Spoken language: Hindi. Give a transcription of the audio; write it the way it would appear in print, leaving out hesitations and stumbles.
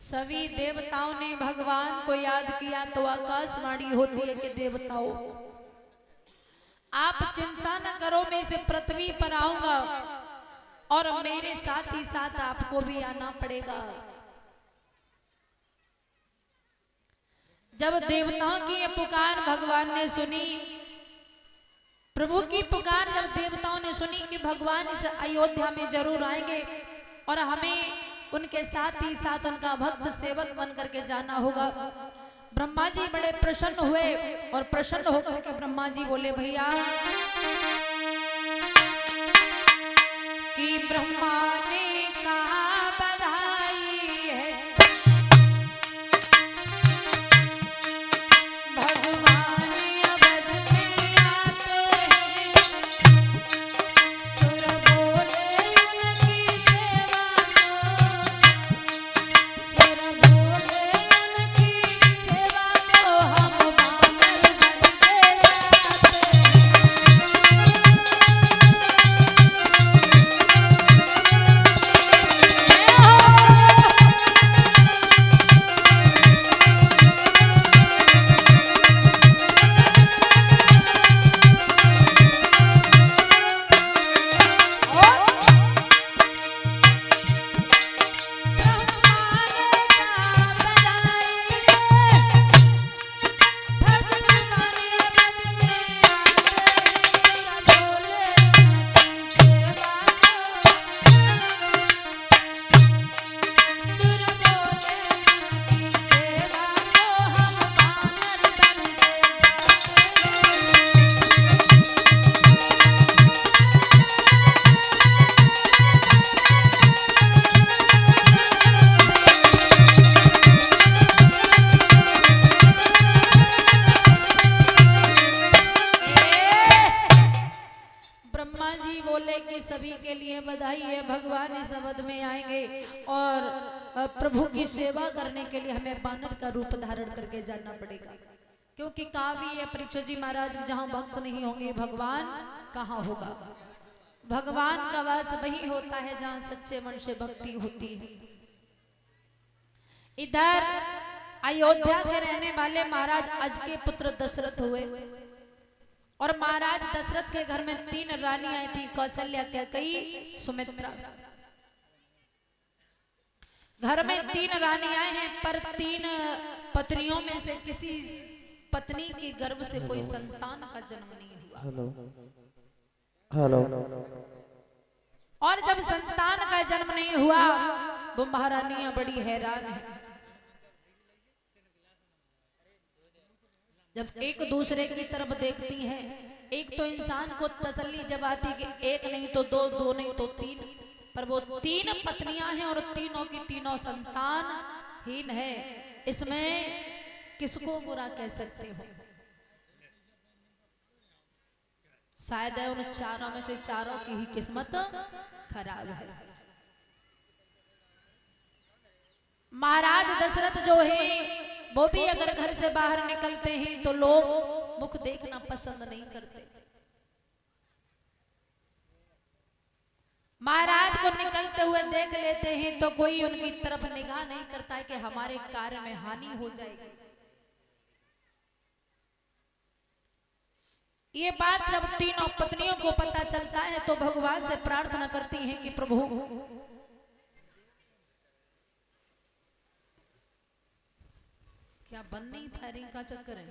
सभी देवताओं ने भगवान को याद किया तो आकाशवाणी होती है कि देवताओं आप चिंता न करो, मैं इस पृथ्वी पर आऊंगा और मेरे साथ ही साथ आपको भी आना पड़ेगा। जब देवताओं की ये पुकार भगवान ने सुनी, प्रभु की पुकार जब देवताओं ने सुनी कि भगवान इस अयोध्या में जरूर आएंगे और हमें उनके साथ ही साथ उनका भक्त सेवक बन करके जाना होगा, ब्रह्मा जी बड़े प्रसन्न हुए और प्रसन्न होकर के ब्रह्मा जी बोले भैया कि ब्रह्मा ने कहा बधाई है, भगवान अवध में आते हैं, सुर बोले उनकी सेवा को, सुर बोले उनकी सेवा को हम बानर बन के जाते सभी के लिए बधाई है, भगवान इस अवध में आएंगे और प्रभु की सेवा करने के लिए हमें बानर का रूप धारण करके जाना पड़ेगा, क्योंकि काव्य है परीक्षित जी महाराज जहां भक्त नहीं होंगे भगवान कहां होगा। भगवान का वास वही होता है जहां सच्चे मन से भक्ति होती है। इधर अयोध्या के रहने वाले महाराज अज के पुत्र दशरथ हुए और महाराज दशरथ के घर में 3 रानियां थी, कौशल्या, कैकेयी, सुमित्रा। घर में 3 रानियां हैं पर 3 पत्नियों में से किसी पत्नी के गर्भ से कोई संतान का जन्म नहीं हुआ। हेलो और जब संतान का जन्म नहीं हुआ वो महारानियां बड़ी हैरान है। जब एक दूसरे की तरफ देखती हैं, एक तो इंसान को तसल्ली जब आती कि एक नहीं तो 2, 2 नहीं तो 3, पर वो 3 पत्नियां हैं और तीनों की तीनों संतानहीन है। इसमें किसको बुरा कह सकते हो? शायद है उन चारों में से चारों की ही किस्मत खराब है। महाराज दशरथ जो है वो भी अगर घर से बाहर निकलते हैं तो लोग मुख देखना पसंद नहीं करते। महाराज को निकलते हुए देख लेते हैं तो कोई उनकी तरफ निगाह नहीं करता है कि हमारे कार्य में हानि हो जाएगी। ये बात जब तीनों पत्नियों को पता चलता है तो भगवान से प्रार्थना करती हैं कि प्रभु क्या बन नहीं था, रिंग का चक्कर है।